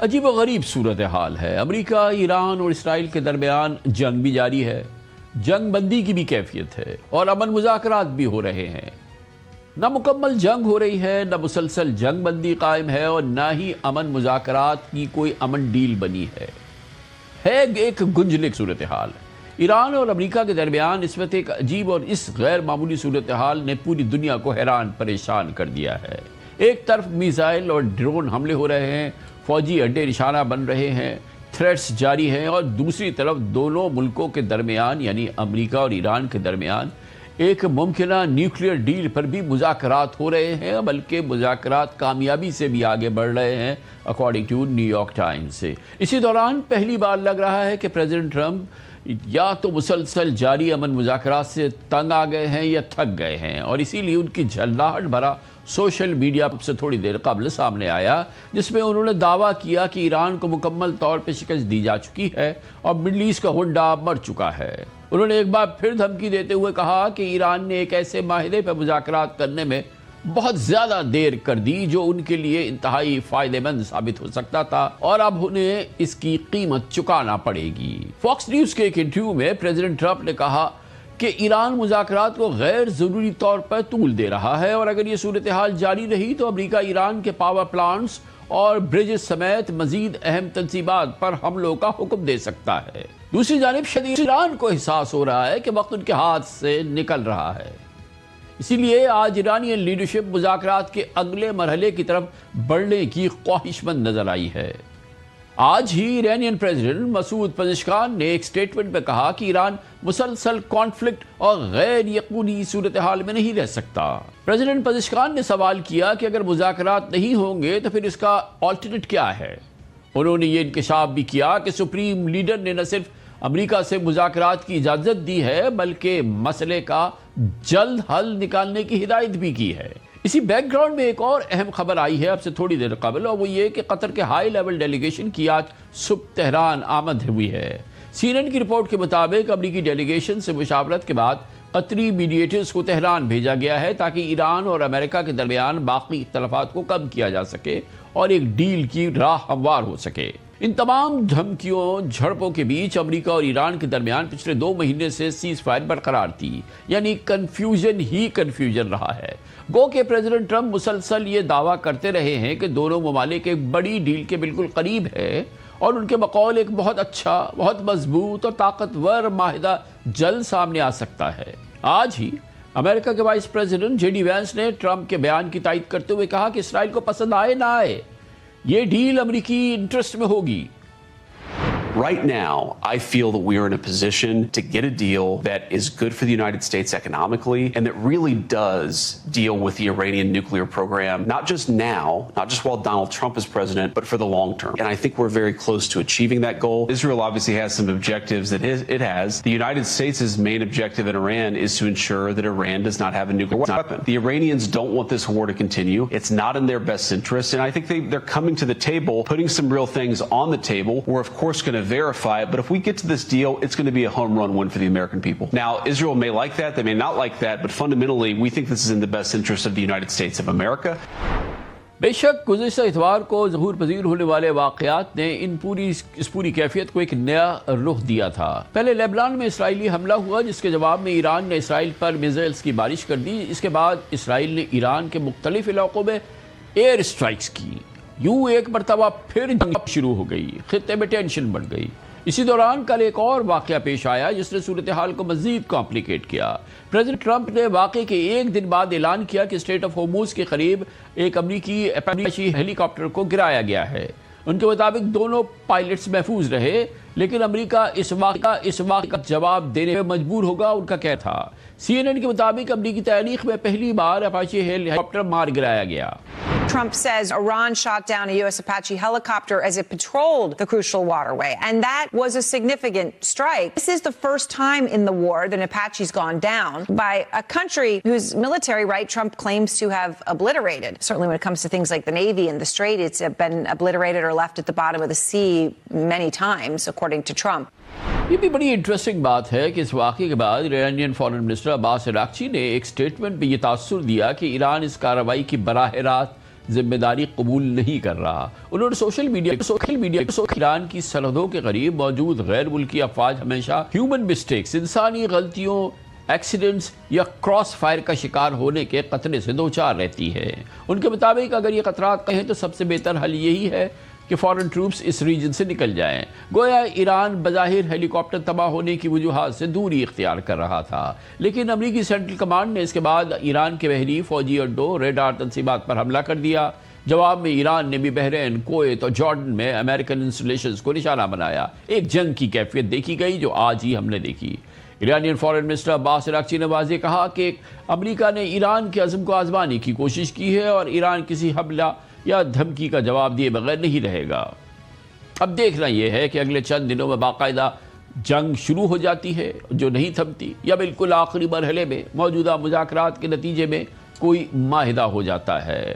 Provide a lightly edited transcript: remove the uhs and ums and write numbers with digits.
عجیب و غریب صورتحال ہے۔ امریکہ، ایران اور اسرائیل کے درمیان جنگ بھی جاری ہے، جنگ بندی کی بھی کیفیت ہے اور امن مذاکرات بھی ہو رہے ہیں۔ نہ مکمل جنگ ہو رہی ہے، نہ مسلسل جنگ بندی قائم ہے اور نہ ہی امن مذاکرات کی کوئی امن ڈیل بنی ہے ایک گنجلک صورتحال۔ ایران اور امریکہ کے درمیان اس وقت ایک عجیب اور اس غیر معمولی صورتحال نے پوری دنیا کو حیران پریشان کر دیا ہے۔ ایک طرف میزائل اور ڈرون حملے ہو رہے ہیں، فوجی اڈے نشانہ بن رہے ہیں، تھریٹس جاری ہیں، اور دوسری طرف دونوں ملکوں کے درمیان یعنی امریکہ اور ایران کے درمیان ایک ممکنہ نیوکلیئر ڈیل پر بھی مذاکرات ہو رہے ہیں، بلکہ مذاکرات کامیابی سے بھی آگے بڑھ رہے ہیں according to New York Times سے۔ اسی دوران پہلی بار لگ رہا ہے کہ پریزیڈنٹ ٹرمپ یا تو مسلسل جاری امن مذاکرات سے تنگ آ گئے ہیں یا تھک گئے ہیں، اور اسی لیے ان کی جھللاہٹ بھرا سوشل میڈیا سے تھوڑی دیر قبل سامنے آیا، جس میں انہوں نے دعویٰ کیا کہ ایران کو مکمل طور پہ شکست دی جا چکی ہے اور مڈل ایسٹ کا ہنڈا مر چکا ہے۔ انہوں نے ایک بار پھر دھمکی دیتے ہوئے کہا کہ ایران نے ایک ایسے معاہدے پر مذاکرات کرنے میں بہت زیادہ دیر کر دی جو ان کے لیے انتہائی فائدہ مند ثابت ہو سکتا تھا، اور اب انہیں اس کی قیمت چکانا پڑے گی۔ فاکس نیوز کے ایک انٹرویو میں پریزیڈنٹ ٹرمپ نے کہا کہ ایران مذاکرات کو غیر ضروری طور پر طول دے رہا ہے، اور اگر یہ صورتحال جاری رہی تو امریکہ ایران کے پاور پلانٹس اور برجز سمیت مزید اہم تنصیبات پر حملوں کا حکم دے سکتا ہے۔ دوسری جانب شدید ایران کو احساس ہو رہا ہے کہ وقت ان کے ہاتھ سے نکل رہا ہے، اسی لیے آج ایرانین لیڈرشپ مذاکرات کے اگلے مرحلے کی طرف بڑھنے کی خواہش مند نظر آئی ہے۔ آج ہی ایرانین پریزیڈنٹ مسعود پزشکان نے ایک سٹیٹمنٹ میں کہا کہ ایران مسلسل کانفلکٹ اور غیر یقینی صورتحال میں نہیں رہ سکتا۔ پریزیڈنٹ پزشکان نے سوال کیا کہ اگر مذاکرات نہیں ہوں گے تو پھر اس کا آلٹرنیٹ کیا ہے۔ انہوں نے یہ انکشاف بھی کیا کہ سپریم لیڈر نے نہ صرف امریکہ سے مذاکرات کی اجازت دی ہے بلکہ مسئلے کا جلد حل نکالنے کی ہدایت بھی کی ہے۔ اسی بیک گراؤنڈ میں ایک اور اہم خبر آئی ہے اب سے تھوڑی دیر قبل، اور وہ یہ کہ قطر کے ہائی لیول ڈیلیگیشن کی آج صبح تہران آمد ہوئی ہے۔ سی این این کی رپورٹ کے مطابق امریکی ڈیلیگیشن سے مشاورت کے بعد قطری میڈیٹرز کو تہران بھیجا گیا ہے تاکہ ایران اور امریکہ کے درمیان باقی اختلافات کو کم کیا جا سکے اور ایک ڈیل کی راہ ہموار ہو سکے۔ ان تمام دھمکیوں جھڑپوں کے بیچ امریکہ اور ایران کے درمیان پچھلے 2 مہینے سے سیز فائر برقرار تھی، یعنی کنفیوژن ہی کنفیوژن رہا ہے۔ گو کہ پریزیڈنٹ ٹرمپ مسلسل یہ دعویٰ کرتے رہے ہیں کہ دونوں ممالک ایک بڑی ڈیل کے بالکل قریب ہے، اور ان کے بقول ایک بہت اچھا، بہت مضبوط اور طاقتور معاہدہ جلد سامنے آ سکتا ہے۔ آج ہی امریکہ کے vice president J D Vance نے ٹرمپ کے بیان کی تائید کرتے ہوئے کہا کہ اسرائیل کو پسند آئے نہ آئے، یہ ڈیل امریکی انٹرسٹ میں ہوگی۔ Right now, I feel that we are in a position to get a deal that is good for the United States economically and that really does deal with the Iranian nuclear program, not just now, not just while Donald Trump is president, but for the long term. And I think we're very close to achieving that goal. Israel obviously has some objectives that it has. The United States' main objective in Iran is to ensure that Iran does not have a nuclear weapon. The Iranians don't want this war to continue. It's not in their best interest. And I think they're coming to the table, putting some real things on the table. We're, of course, going to verify it, but if we get to this deal, it's going to be a home run win for the American people. Now, Israel may like that, they may not like that, but fundamentally, we think this is in the best interest of the United States of America. بے شک گزشتہ اتوار کو ظہور پذیر ہونے والے واقعات نے اس پوری کیفیت کو ایک نیا رخ دیا تھا۔ پہلے لیبنان میں اسرائیلی حملہ ہوا جس کے جواب میں ایران نے اسرائیل پر میزائلز کی بارش کر دی۔ اس کے بعد اسرائیل نے ایران کے مختلف علاقوں میں ایئر اسٹرائکس کی۔ یوں ایک مرتبہ پھر جنگ شروع ہو گئی، خطے میں ٹینشن بڑھ گئی۔ اسی دوران کل ایک اور واقعہ پیش آیا جس نے صورتحال کو مزید کمپلیکیٹ کیا۔ پریزیڈنٹ ٹرمپ نے واقعے کے ایک دن بعد اعلان کیا کہ اسٹریٹ آف ہورموز کے قریب ایک امریکی اپاچی ہیلی کاپٹر کو گرایا گیا ہے۔ ان کے مطابق دونوں پائلٹس محفوظ رہے، لیکن امریکہ اس واقعے کا جواب دینے میں مجبور ہوگا، ان کا کہنا تھا۔ سی این این کے مطابق امریکی تاریخ میں پہلی بار اپاچی ہیلی کاپٹر مار گرایا گیا۔ Trump says Iran shot down a U.S. Apache helicopter as it patrolled the crucial waterway, and that was a significant strike. This is the first time in the war that an Apache's gone down by a country whose military right Trump claims to have obliterated. Certainly when it comes to things like the Navy and the Strait, it's been obliterated or left at the bottom of the sea many times, according to Trump. یہ بھی بڑی interesting بات ہے کہ اس واقعے کے بعد Iranian foreign minister عباس عراقچی نے ایک سٹیٹمنٹ میں یہ تاثر دیا کہ ایران اس کارروائی کی براہ راست ذمہ داری قبول نہیں کر رہا۔ انہوں نے سوشل میڈیا ایران کی سرحدوں کے قریب موجود غیر ملکی افواج ہمیشہ ہیومن مسٹیکس، انسانی غلطیوں، ایکسیڈنٹس یا کراس فائر کا شکار ہونے کے خطرے سے دوچار رہتی ہے۔ ان کے مطابق اگر یہ خطرات کہیں تو سب سے بہتر حل یہی ہے کہ فورن ٹروپس اس ریجن سے نکل جائیں۔ گویا ایران بظاہر ہیلی کاپٹر تباہ ہونے کی وجوہات سے دوری اختیار کر رہا تھا، لیکن امریکی سینٹرل کمانڈ نے اس کے بعد ایران کے بحری، فوجی اڈوں، ریڈار تنصیبات پر حملہ کر دیا۔ جواب میں ایران نے بھی بحرین، کویت اور جارڈن میں امریکن انسٹالیشنز کو نشانہ بنایا۔ ایک جنگ کی کیفیت دیکھی گئی جو آج ہی ہم نے دیکھی۔ ایرانین فارن منسٹر عباس اراغچی نے واضح کہا کہ امریکہ نے ایران کے عزم کو آزمانے کی کوشش کی ہے اور ایران کسی حملہ یا دھمکی کا جواب دیے بغیر نہیں رہے گا۔ اب دیکھنا یہ ہے کہ اگلے چند دنوں میں باقاعدہ جنگ شروع ہو جاتی ہے جو نہیں تھمتی، یا بالکل آخری مرحلے میں موجودہ مذاکرات کے نتیجے میں کوئی معاہدہ ہو جاتا ہے۔